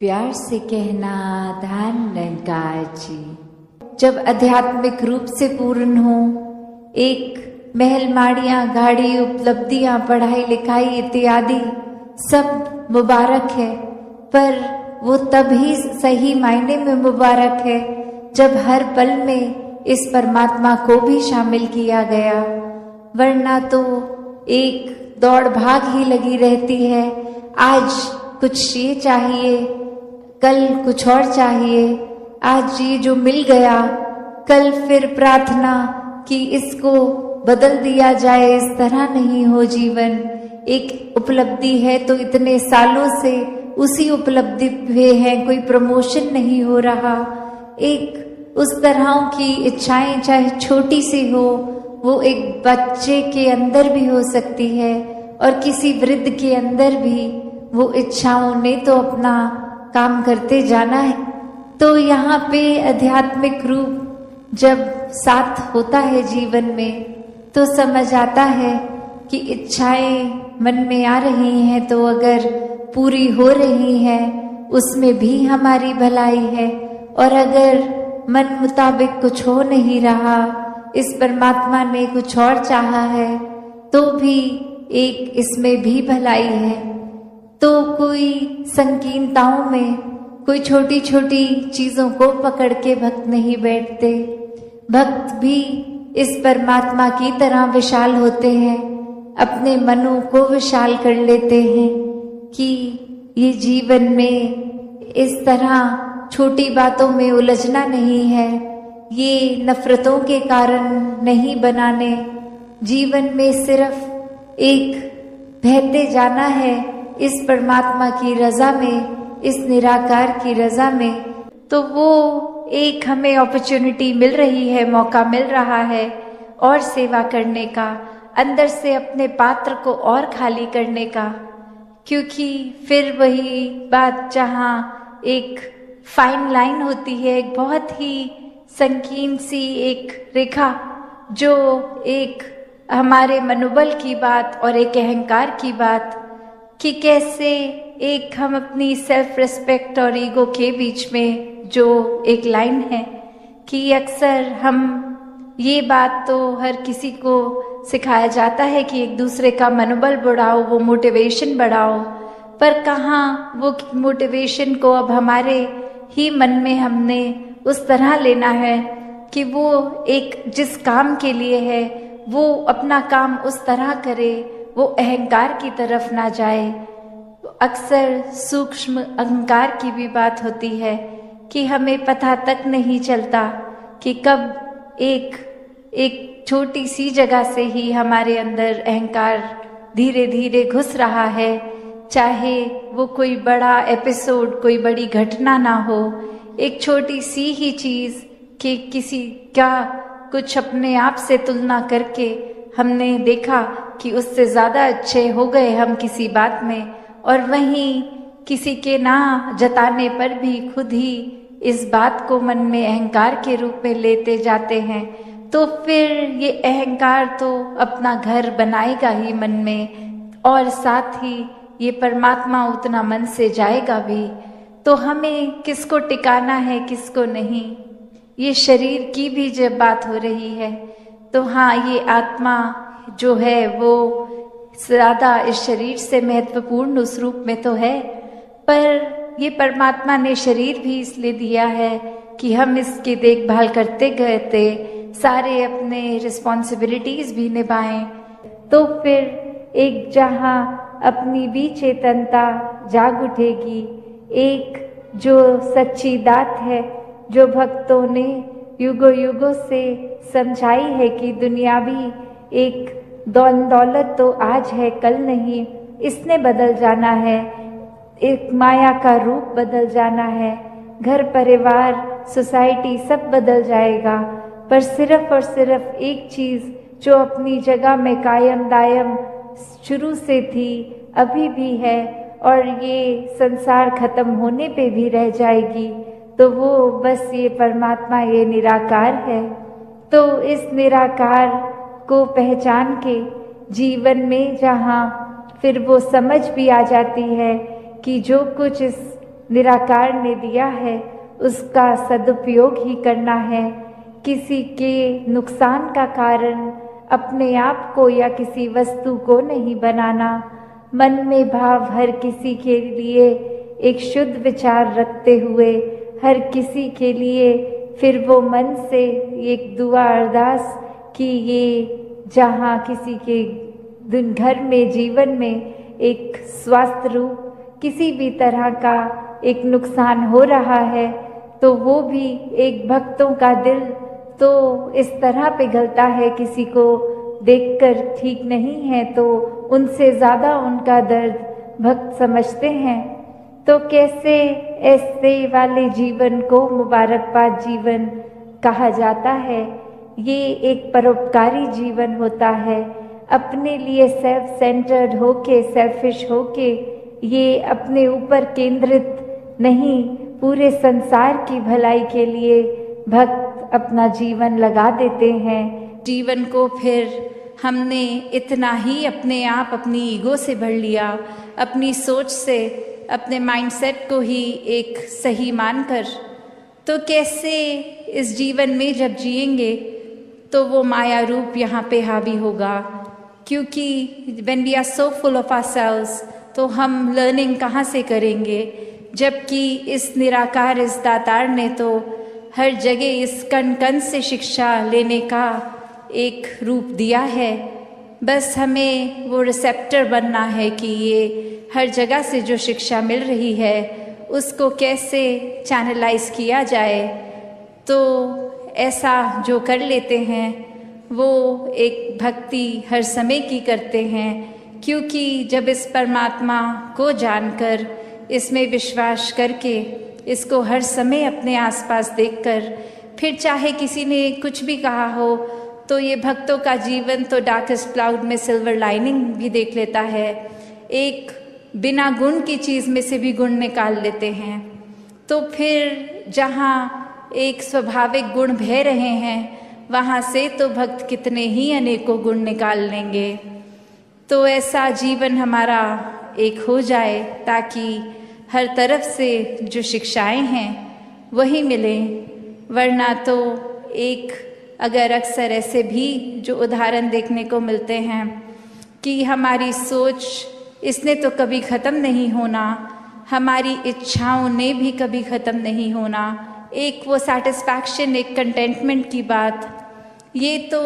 प्यार से कहना धन निरंकार जी। जब आध्यात्मिक रूप से पूर्ण हो, एक महल माड़ियाँ गाड़ी उपलब्धियाँ पढ़ाई लिखाई इत्यादि सब मुबारक है, पर वो तभी सही मायने में मुबारक है जब हर पल में इस परमात्मा को भी शामिल किया गया, वरना तो एक दौड़ भाग ही लगी रहती है। आज कुछ ये चाहिए, कल कुछ और चाहिए, आज ये जो मिल गया कल फिर प्रार्थना कि इसको बदल दिया जाए। इस तरह नहीं हो जीवन। एक उपलब्धि है तो इतने सालों से उसी उपलब्धि पे है, कोई प्रमोशन नहीं हो रहा। एक उस तरह की इच्छाएं चाहे छोटी सी हो, वो एक बच्चे के अंदर भी हो सकती है और किसी वृद्ध के अंदर भी वो इच्छाओं ने तो अपना काम करते जाना है। तो यहाँ पे आध्यात्मिक रूप जब साथ होता है जीवन में तो समझ आता है कि इच्छाएं मन में आ रही हैं तो अगर पूरी हो रही हैं उसमें भी हमारी भलाई है, और अगर मन मुताबिक कुछ हो नहीं रहा, इस परमात्मा ने कुछ और चाहा है तो भी एक इसमें भी भलाई है। तो कोई संकीर्णताओं में कोई छोटी छोटी चीजों को पकड़ के भक्त नहीं बैठते। भक्त भी इस परमात्मा की तरह विशाल होते हैं, अपने मनों को विशाल कर लेते हैं कि ये जीवन में इस तरह छोटी बातों में उलझना नहीं है, ये नफरतों के कारण नहीं बनाने। जीवन में सिर्फ एक बहते जाना है इस परमात्मा की रजा में, इस निराकार की रजा में। तो वो एक हमें अपॉर्चुनिटी मिल रही है, मौका मिल रहा है और सेवा करने का, अंदर से अपने पात्र को और खाली करने का। क्योंकि फिर वही बात जहाँ एक फाइन लाइन होती है, एक बहुत ही संकीर्ण सी एक रेखा, जो एक हमारे मनोबल की बात और एक अहंकार की बात, कि कैसे एक हम अपनी सेल्फ रिस्पेक्ट और ईगो के बीच में जो एक लाइन है कि अक्सर हम ये बात तो हर किसी को सिखाया जाता है कि एक दूसरे का मनोबल बढ़ाओ, वो मोटिवेशन बढ़ाओ, पर कहाँ वो मोटिवेशन को अब हमारे ही मन में हमने उस तरह लेना है कि वो एक जिस काम के लिए है वो अपना काम उस तरह करे, वो अहंकार की तरफ ना जाए। अक्सर सूक्ष्म अहंकार की भी बात होती है कि हमें पता तक नहीं चलता कि कब एक छोटी सी जगह से ही हमारे अंदर अहंकार धीरे धीरे घुस रहा है। चाहे वो कोई बड़ा एपिसोड, कोई बड़ी घटना ना हो, एक छोटी सी ही चीज कि किसी का कुछ अपने आप से तुलना करके हमने देखा कि उससे ज़्यादा अच्छे हो गए हम किसी बात में, और वहीं किसी के ना जताने पर भी खुद ही इस बात को मन में अहंकार के रूप में लेते जाते हैं। तो फिर ये अहंकार तो अपना घर बनाएगा ही मन में, और साथ ही ये परमात्मा उतना मन से जाएगा भी। तो हमें किसको टिकाना है किसको नहीं, ये शरीर की भी जब बात हो रही है तो हाँ, ये आत्मा जो है वो ज़्यादा इस शरीर से महत्वपूर्ण उस रूप में तो है, पर ये परमात्मा ने शरीर भी इसलिए दिया है कि हम इसकी देखभाल करते करते सारे अपने रिस्पॉन्सिबिलिटीज भी निभाएं। तो फिर एक जहाँ अपनी भी चेतनता जाग उठेगी, एक जो सच्ची दात है जो भक्तों ने युगों युगों से समझाई है कि दुनिया भी एक दौलत तो आज है कल नहीं, इसने बदल जाना है, एक माया का रूप बदल जाना है, घर परिवार सोसाइटी सब बदल जाएगा, पर सिर्फ और सिर्फ एक चीज़ जो अपनी जगह में कायम दायम शुरू से थी, अभी भी है और ये संसार खत्म होने पे भी रह जाएगी, तो वो बस ये परमात्मा, ये निराकार है। तो इस निराकार को पहचान के जीवन में जहाँ फिर वो समझ भी आ जाती है कि जो कुछ इस निराकार ने दिया है उसका सदुपयोग ही करना है। किसी के नुकसान का कारण अपने आप को या किसी वस्तु को नहीं बनाना। मन में भाव हर किसी के लिए एक शुद्ध विचार रखते हुए हर किसी के लिए फिर वो मन से एक दुआ अरदास कि ये जहाँ किसी के दिन घर में जीवन में एक स्वास्थ्य रूप किसी भी तरह का एक नुकसान हो रहा है तो वो भी एक भक्तों का दिल तो इस तरह पिघलता है, किसी को देखकर ठीक नहीं है तो उनसे ज़्यादा उनका दर्द भक्त समझते हैं। तो कैसे ऐसे वाले जीवन को मुबारकबाद जीवन कहा जाता है। ये एक परोपकारी जीवन होता है। अपने लिए सेल्फ सेंटर्ड होके, सेल्फिश होके, ये अपने ऊपर केंद्रित नहीं, पूरे संसार की भलाई के लिए भक्त अपना जीवन लगा देते हैं। जीवन को फिर हमने इतना ही अपने आप अपनी ईगो से भर लिया, अपनी सोच से, अपने माइंडसेट को ही एक सही मानकर। तो कैसे इस जीवन में जब जिएंगे तो वो माया रूप यहाँ पे हावी होगा, क्योंकि when we are so full of ourselves तो हम लर्निंग कहाँ से करेंगे, जबकि इस निराकार, इस दातार ने तो हर जगह इस कण कण से शिक्षा लेने का एक रूप दिया है। बस हमें वो रिसेप्टर बनना है कि ये हर जगह से जो शिक्षा मिल रही है उसको कैसे चैनलाइज किया जाए। तो ऐसा जो कर लेते हैं वो एक भक्ति हर समय की करते हैं, क्योंकि जब इस परमात्मा को जानकर, इसमें विश्वास करके, इसको हर समय अपने आसपास देखकर, फिर चाहे किसी ने कुछ भी कहा हो तो ये भक्तों का जीवन तो डार्केस्ट क्लाउड में सिल्वर लाइनिंग भी देख लेता है। एक बिना गुण की चीज़ में से भी गुण निकाल लेते हैं। तो फिर जहाँ एक स्वाभाविक गुण बह रहे हैं वहाँ से तो भक्त कितने ही अनेकों गुण निकाल लेंगे। तो ऐसा जीवन हमारा एक हो जाए ताकि हर तरफ से जो शिक्षाएं हैं वही मिलें। वरना तो एक अगर अक्सर ऐसे भी जो उदाहरण देखने को मिलते हैं कि हमारी सोच इसने तो कभी ख़त्म नहीं होना, हमारी इच्छाओं ने भी कभी ख़त्म नहीं होना, एक वो सेटिस्फैक्शन, एक कंटेंटमेंट की बात, ये तो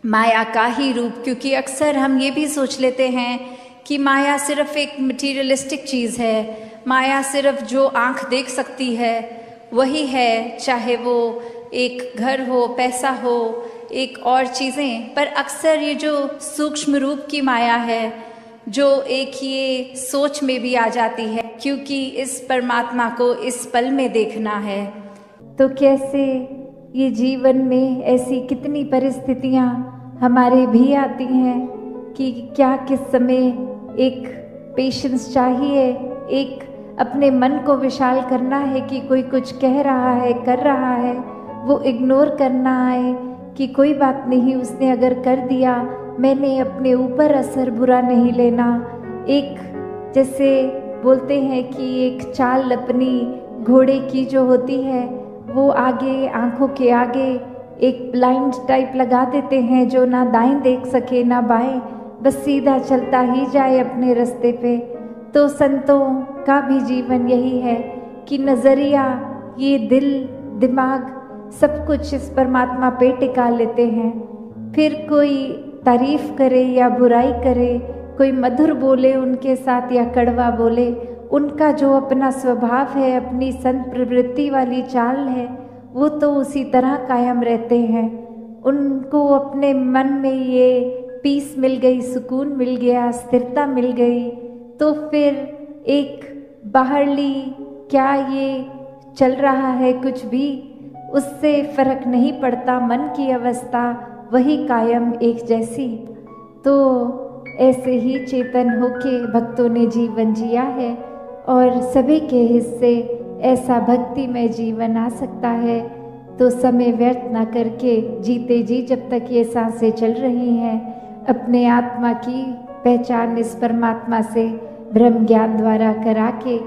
माया का ही रूप। क्योंकि अक्सर हम ये भी सोच लेते हैं कि माया सिर्फ एक मटीरियलिस्टिक चीज़ है, माया सिर्फ जो आँख देख सकती है वही है, चाहे वो एक घर हो, पैसा हो, एक और चीज़ें। पर अक्सर ये जो सूक्ष्म रूप की माया है जो एक ये सोच में भी आ जाती है, क्योंकि इस परमात्मा को इस पल में देखना है। तो कैसे ये जीवन में ऐसी कितनी परिस्थितियाँ हमारे भी आती हैं कि क्या किस समय एक पेशेंस चाहिए, एक अपने मन को विशाल करना है कि कोई कुछ कह रहा है, कर रहा है, वो इग्नोर करना है कि कोई बात नहीं, उसने अगर कर दिया, मैंने अपने ऊपर असर बुरा नहीं लेना। एक जैसे बोलते हैं कि एक चाल अपनी घोड़े की जो होती है वो आगे, आंखों के आगे एक ब्लाइंड टाइप लगा देते हैं जो ना दाएं देख सके ना बाएं, बस सीधा चलता ही जाए अपने रास्ते पे। तो संतों का भी जीवन यही है कि नज़रिया, ये दिल, दिमाग, सब कुछ इस परमात्मा पे टिका लेते हैं। फिर कोई तारीफ करे या बुराई करे, कोई मधुर बोले उनके साथ या कड़वा बोले, उनका जो अपना स्वभाव है, अपनी संत प्रवृत्ति वाली चाल है, वो तो उसी तरह कायम रहते हैं। उनको अपने मन में ये पीस मिल गई, सुकून मिल गया, स्थिरता मिल गई, तो फिर एक बाहरली क्या ये चल रहा है कुछ भी, उससे फर्क नहीं पड़ता। मन की अवस्था वही कायम एक जैसी। तो ऐसे ही चेतन होके भक्तों ने जीवन जिया है और सभी के हिस्से ऐसा भक्ति में जीवन आ सकता है। तो समय व्यर्थ ना करके जीते जी जब तक ये सांसें चल रही हैं, अपने आत्मा की पहचान इस परमात्मा से ब्रह्म ज्ञान द्वारा करा के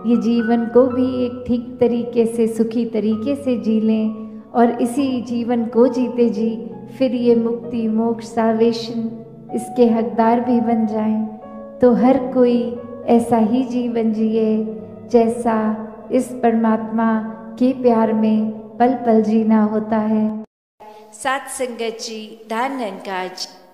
ये जीवन को भी एक ठीक तरीके से, सुखी तरीके से जी लें और इसी जीवन को जीते जी फिर ये मुक्ति, मोक्ष, साल्वेशन इसके हकदार भी बन जाएं। तो हर कोई ऐसा ही जीवन जिए जैसा इस परमात्मा के प्यार में पल पल जीना होता है। सात संगत जी, धन निरंकार जी।